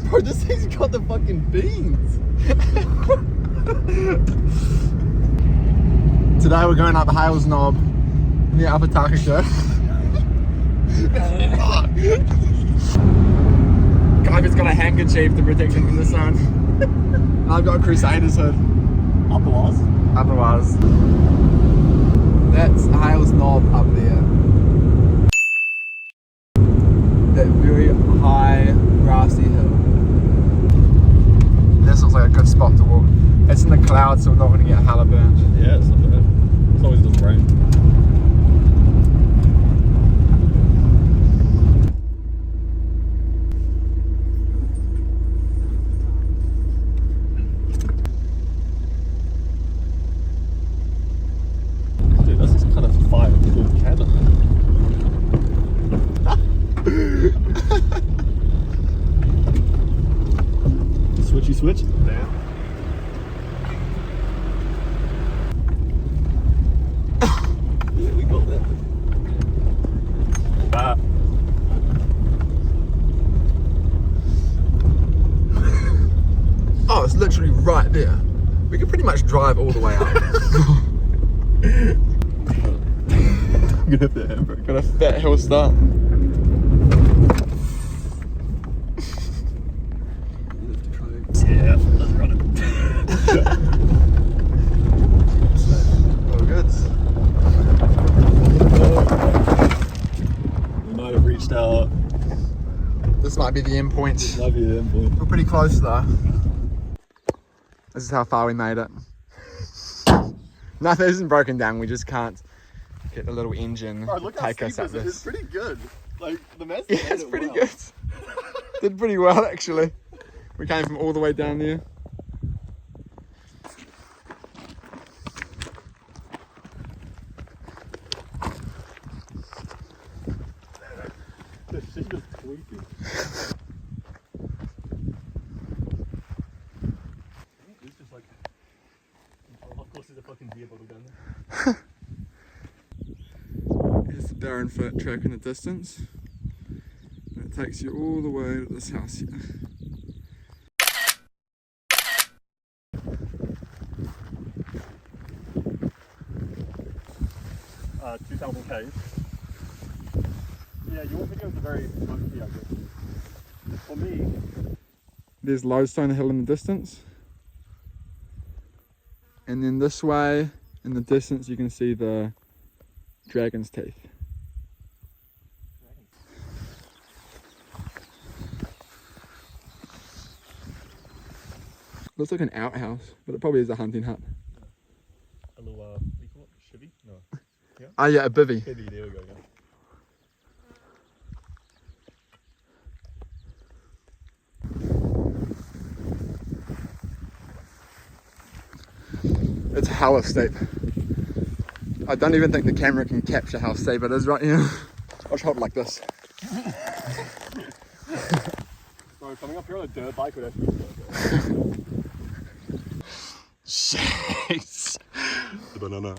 Bro, this thing's got the fucking beans. Today we're going up the Hailes Knob near Upper Takaka. Kaifi's got a handkerchief to protect him from the sun. And I've got a Crusader's hood. Otherwise. That's Hailes Knob up there. That very high grassy hill. This looks like a good spot to walk. It's in the clouds, so we're not going to get hella burnt. Yeah, it's not bad. As long as it doesn't rain. Dude, that's just kind of fire cool cabin. Switchy switch. Damn. Yeah, we got that. Oh, it's literally right there. We can pretty much drive all the way up. I'm gonna have that handbrake. Got a fat hill start. Yeah, let's run it. Oh, good. We might have reached our. This might be the end point. Might be the end point. We're pretty close though. This is how far we made it. Nothing isn't broken down, we just can't get the little engine to take us up this. It's pretty good. Like, the mess. Yeah, it's pretty good. Did pretty well actually. We came from all the way down there. This thing is creepy. It's just like, of course there's a fucking beer bottle down there. Here's the barren flat track in the distance. And it takes you all the way to this house here. 2,000 Ks. Yeah, your videos are very funky, I guess. For me, there's Lodestone Hill in the distance. And then this way, in the distance, you can see the Dragon's Teeth. Looks like an outhouse, but it probably is a hunting hut. a little, what do you call it? Chivy? No. Yeah? Oh yeah, a bivvy. Chivy, there we go, yeah. It's hella steep. I don't even think the camera can capture how steep it is right here. I'll just hold it like this. Bro, coming up here on a dirt bike would actually be so good. Jeez. The banana.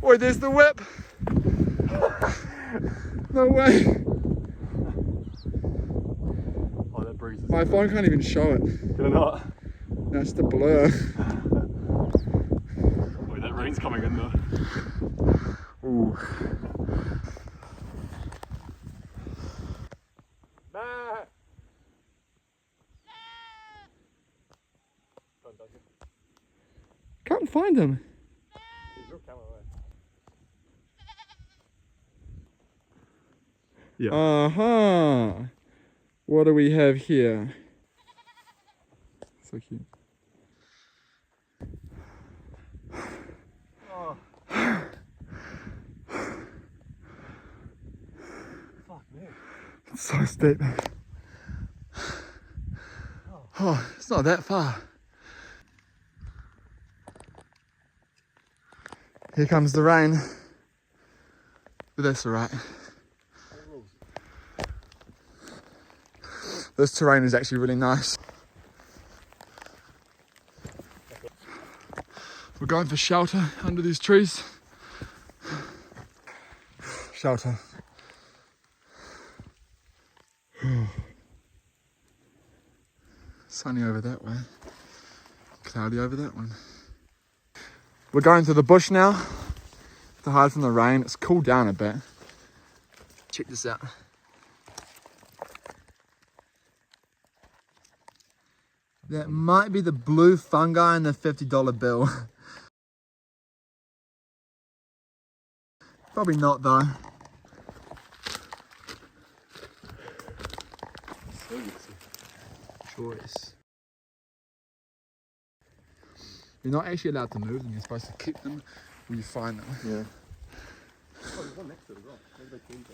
Boy, there's the whip. No way. Oh, that breeze is My phone can't even show it. Can it not? That's the blur. Wait, that rain's coming in though. Ooh. Can't find him. He's your camera, right? Yeah. Uh-huh. What do we have here? So cute. Oh. Fuck me. It's so steep. Oh, it's not that far. Here comes the rain. But that's alright. This terrain is actually really nice. We're going for shelter under these trees. Shelter. Sunny over that way. Cloudy over that one. We're going to the bush now to hide from the rain. It's cooled down a bit. Check this out. That might be the blue fungi in the $50 bill. Probably not though. Choice. You're not actually allowed to move them, you're supposed to keep them when you find them. Yeah. Oh, there's one next to it as well. Maybe they killed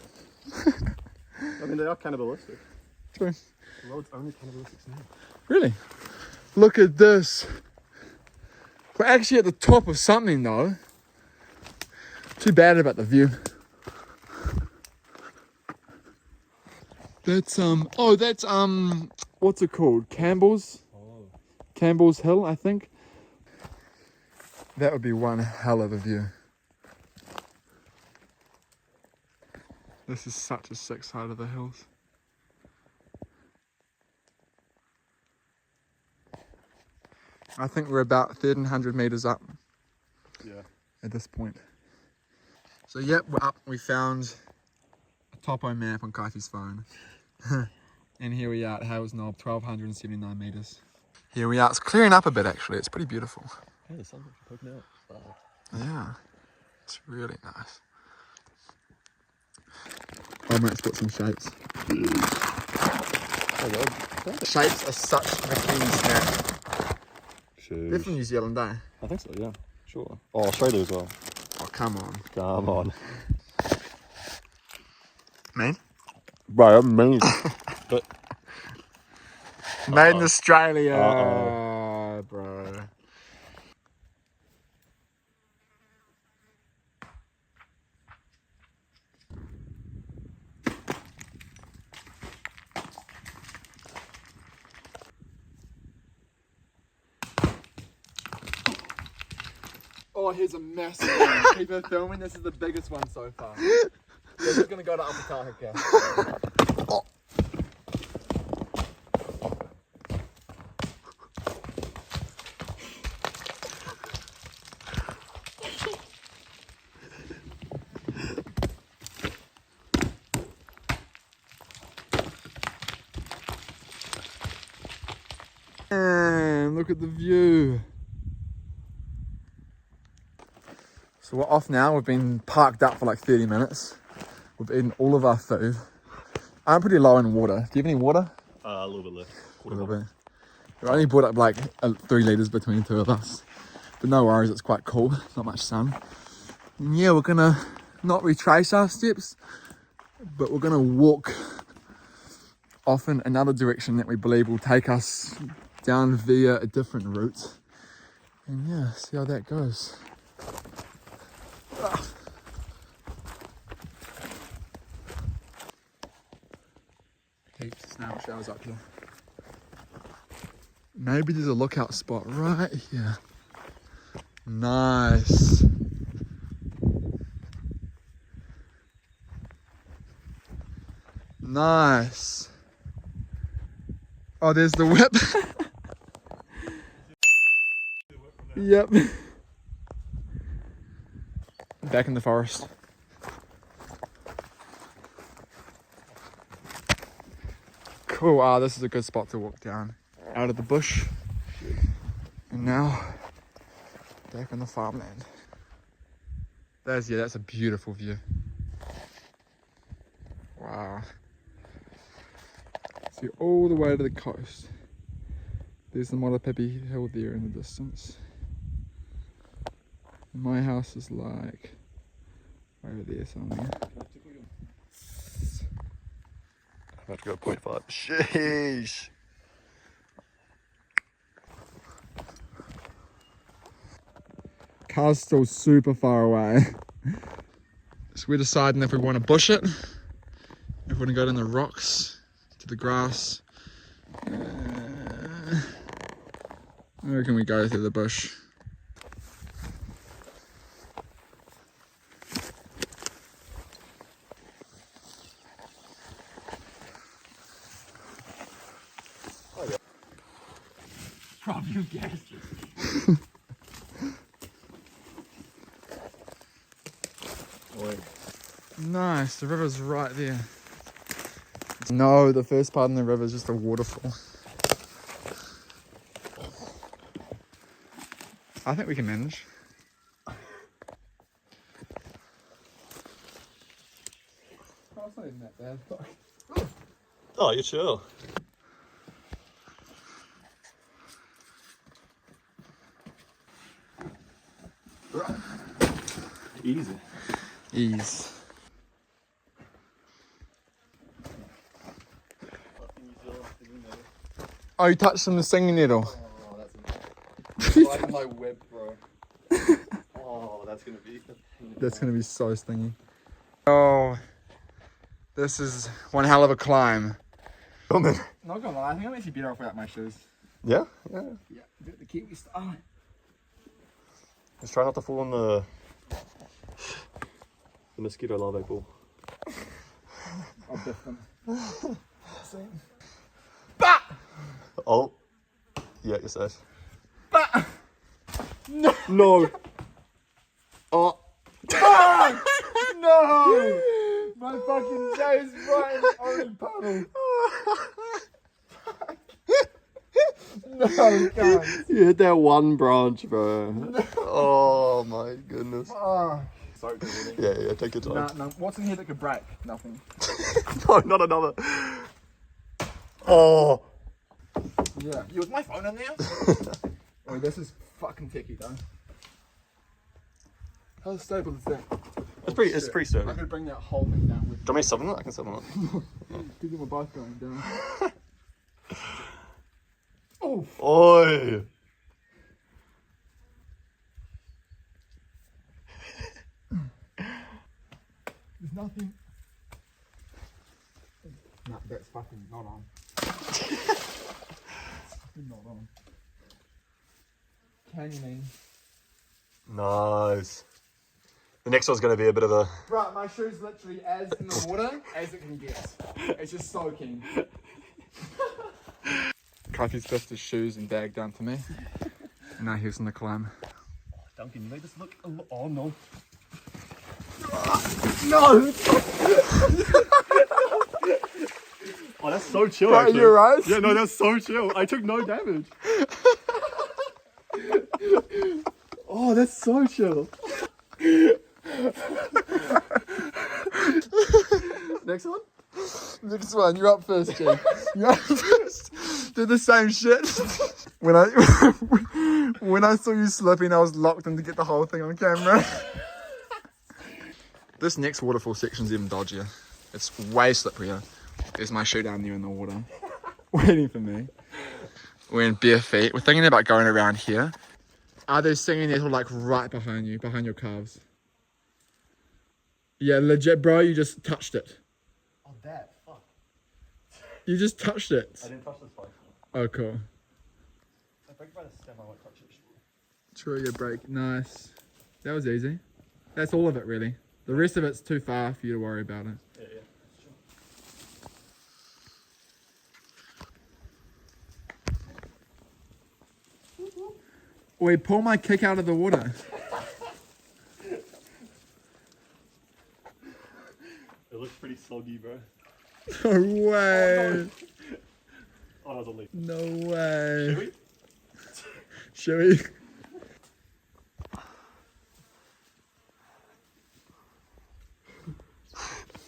it. I mean, they are cannibalistic. True. The road's only cannibalistic snake. Really? Look at this. We're actually at the top of something though. Too bad about the view. That's that's what's it called? Campbell's? Oh. Campbell's Hill, I think. That would be one hell of a view. This is such a sick side of the hills. I think we're about 1,300 meters up. Yeah. At this point. So yep, we're up. We found a topo map on Kaifi's phone. And here we are at Hailes Knob, 1,279 meters. Here we are. It's clearing up a bit actually. It's pretty beautiful. Hey, the sun's actually poking out. Wow. Yeah, it's really nice. Oh mate, it's got some shapes. Oh god. Shapes are such a keen snack. Shoot. They're from New Zealand, eh? I think so, yeah. Sure. Oh, Australia as well. Oh, come on. Come on. Man? Right, I'm mean. But Made in Australia, bro. Oh, here's a massive one. People filming, this is the biggest one so far. This is gonna go to Upper Tahaka. Oh. Man, look at the view. So we're off now. We've been parked up for like 30 minutes. We've eaten all of our food. I'm pretty low in water. Do you have any water? a little bit left. A little bit. We only brought up like 3 litres between the two of us. But no worries, it's quite cool. Not much sun. And yeah, we're gonna not retrace our steps, but we're gonna walk off in another direction that we believe will take us down via a different route. And yeah, see how that goes. Heaps of snail shells up here. Maybe there's a lookout spot right here. Nice. Nice. Oh, there's the whip. Yep. Back in the forest. Cool. Ah, this is a good spot to walk down. Out of the bush. And now, back on the farmland. That's a beautiful view. Wow. See all the way to the coast. There's the Marapepe Hill there in the distance. And my house is like over there somewhere. I'm about to go 0.5. Sheesh. Car's still super far away. So we're deciding if we want to bush it, if we want to go down the rocks, to the grass. Where can we go through the bush? Probably you guessed it. Nice, the river's right there. No, the first part in the river is just a waterfall. I think we can manage. Oh, it's not even that bad. Oh, you're chill. Easy. Ease. Oh, you touched on the singing needle. Oh, that's right in my whip, bro. Oh, that's gonna be. That's gonna be so stingy. Oh, this is one hell of a climb. Not Not gonna lie, I think I'm actually better off without my shoes. Yeah? Yeah. Yeah, do the Kiwi style. Just try not to fall in the mosquito larvae pool. I'll biff them. Oh. Yeah, you're safe. No! No! Oh! No! My fucking nose right in the orange puddle. No, you can't. You hit that one branch, bro. No. Oh my goodness. Oh. Sorry, yeah, take your time. No. What's in here that could break? Nothing. No, not another. Oh. Yeah. Was my phone in there? Oh, this is fucking techie though. How stable is that? It's pretty sturdy. I could bring that whole thing down with me. Do you want me to sit on it? I can sit on it. Because we're both going down. Oh. Oi! There's nothing. No, that's fucking not on. Fucking not on. Canyoning. Nice. The next one's going to be a bit of a... Right, my shoe's literally as in the water as it can get. It's just soaking. Kaifi's left his shoes and bag down for me. And now he's on the climb. Oh, Duncan, you made this look a lot... Oh, no. No! Oh, that's so chill, Right, actually. you're right. Yeah, no, that's so chill. I took no damage. Oh, that's so chill. Next one? Next one, you're up first, Jake. You're up first. Do the same shit. When I saw you slipping, I was locked in to get the whole thing on camera. This next waterfall section's even dodgier. It's way slipperier. There's my shoe down there in the water, waiting for me. We're in bare feet. We're thinking about going around here. Are they singing nettle like right behind you, behind your calves? Yeah, legit, bro. You just touched it. Oh, that. Fuck. You just touched it. I didn't touch this one. Oh, cool. If I break by the stem, I won't touch it. True, your break. Nice. That was easy. That's all of it, really. The rest of it's too far for you to worry about it. Yeah, yeah. Sure. Oi, pull my kick out of the water. It looks pretty soggy, bro. No way. Oh, that was a leak. No way. Should we? Shall we?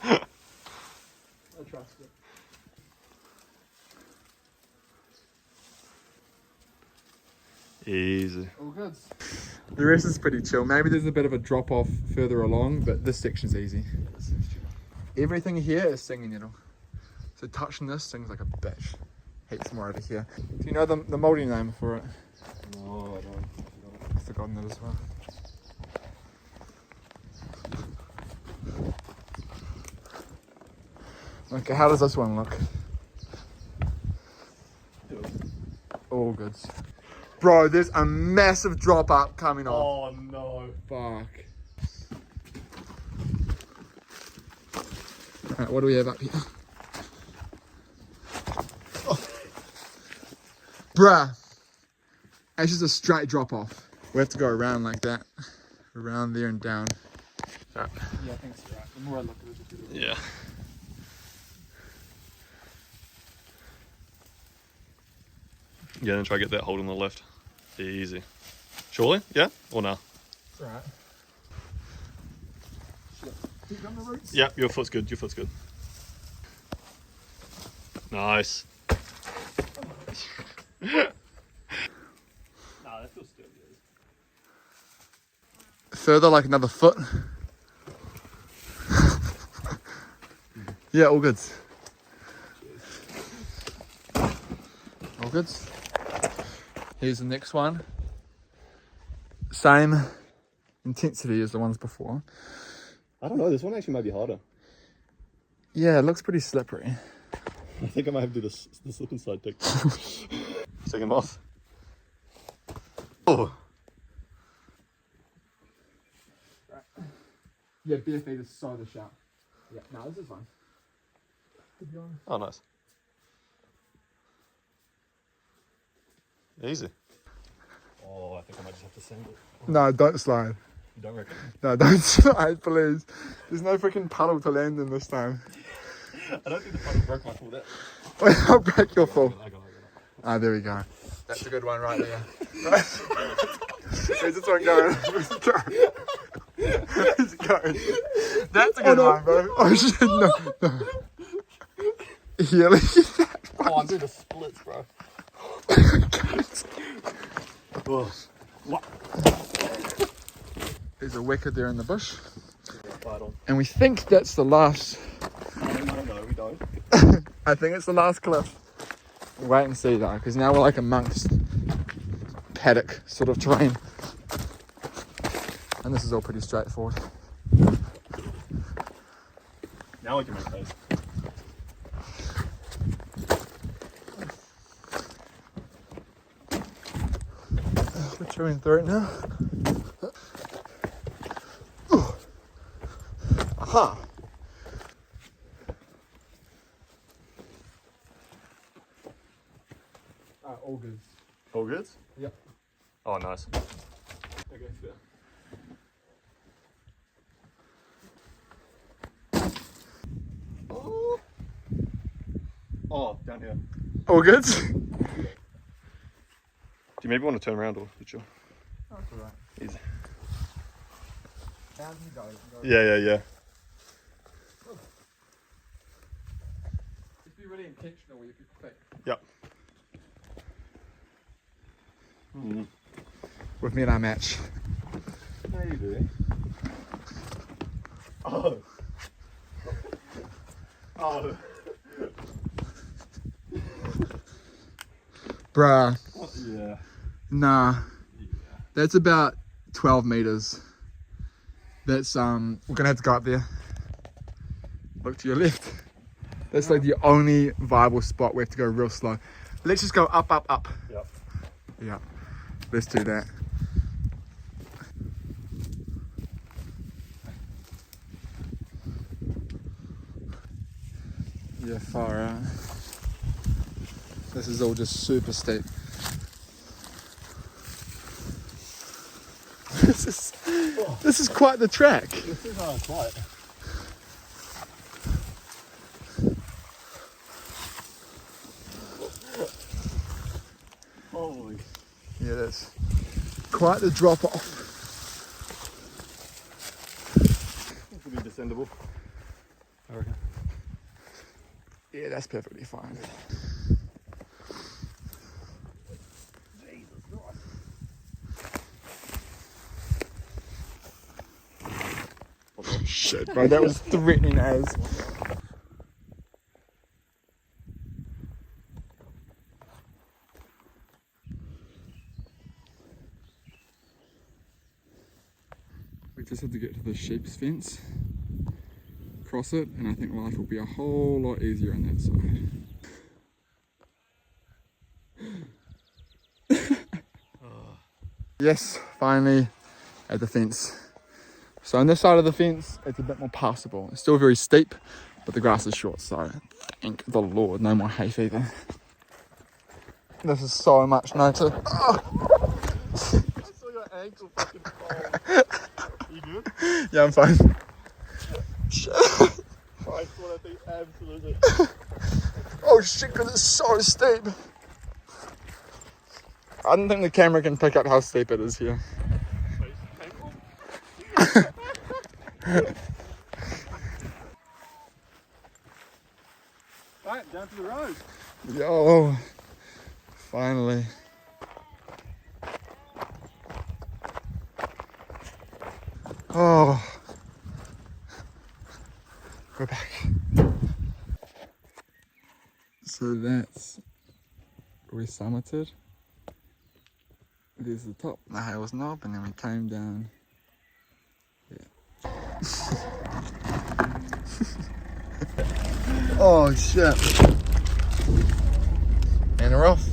I trust it. Easy. All good. The rest is pretty chill. Maybe there's a bit of a drop off further along, but this section's easy. Everything here is singing nettle. So touching this sings like a bitch. Heaps more over here. Do you know the mouldy name for it? No, I don't. I've forgotten it as well. Okay, how does this one look? All good. Bro, there's a massive drop up coming off. Oh no. Fuck. Alright, what do we have up here? Oh. Bruh. It's just a straight drop off. We have to go around like that. Around there and down. Right. Yeah, I think that's right. The more I look at it, the better. Yeah. Yeah, and try to get that hold on the left. Easy. Surely? Yeah? Or no? It's alright. Keep on the roots. Yeah, your foot's good. Your foot's good. Nice. Nah, that feels good. Further, like another foot. Yeah, all good. All good. Here's the next one. Same intensity as the ones before. I don't know. This one actually might be harder. Yeah, it looks pretty slippery. I think I might have to do the slip and slide technique. Take him off. Oh. Yeah, bare feet is so the sharp. Yeah, no, this is fine. To be honest. Oh, nice. Easy. Oh, I think I might just have to send it. No, don't slide. You don't reckon? No, don't slide, please. There's no freaking puddle to land in this time. I don't think the puddle broke my full depth. Wait, I'll break your fall. I got it. Ah, there we go. That's a good one right there. Right. Where's this one going? Where's it going? Where's it going? That's a good one, bro. Oh shit, no. Yeah, look at that. Oh, I'm doing the splits, bro. Oh. What? There's a wicker there in the bush. Right on. And we think that's the last. No, we don't. I think it's the last cliff. Wait and see though, because now we're like amongst paddock sort of terrain. And this is all pretty straightforward. Now we can make those. We're chewing through it now. Aha! All good. All good? Yep. Oh, nice. Okay, fair. Oh, down here. All good? Do you maybe want to turn around or did you? Oh, that's alright. Easy. Down you go. Yeah. Just be really intentional with your quick. Yep. With me and I match. Maybe. Oh. Oh. Bruh. Yeah. Nah. That's about 12 meters. That's we're gonna have to go up there. Look to your left. That's like the only viable spot. We have to go real slow. Let's just go up, up, up. Yep. Yeah. Let's do that. Yeah, far out. This is all just super steep. This is quite the track. This is quite. Holy. Yeah, that's quite the drop off. This will be descendable. I reckon. Yeah, that's perfectly fine. Shit, bro, that was threatening as. We just had to get to the sheep's fence. across it, and I think life will be a whole lot easier on that side. Yes, finally at the fence. So on this side of the fence, it's a bit more passable. It's still very steep, but the grass is short, so thank the Lord, no more hay fever. This is so much nicer. Oh. I saw your ankle fucking fall. You good? Yeah, I'm fine. I thought I think absolutely. Oh shit, because it's so steep. I don't think the camera can pick up how steep it is here. Right, down to the road. Yo, finally. Oh, we're back. So that's where we summited. There's the top, the Hailes knob, and then we came down. Yeah. Oh shit. And we're off.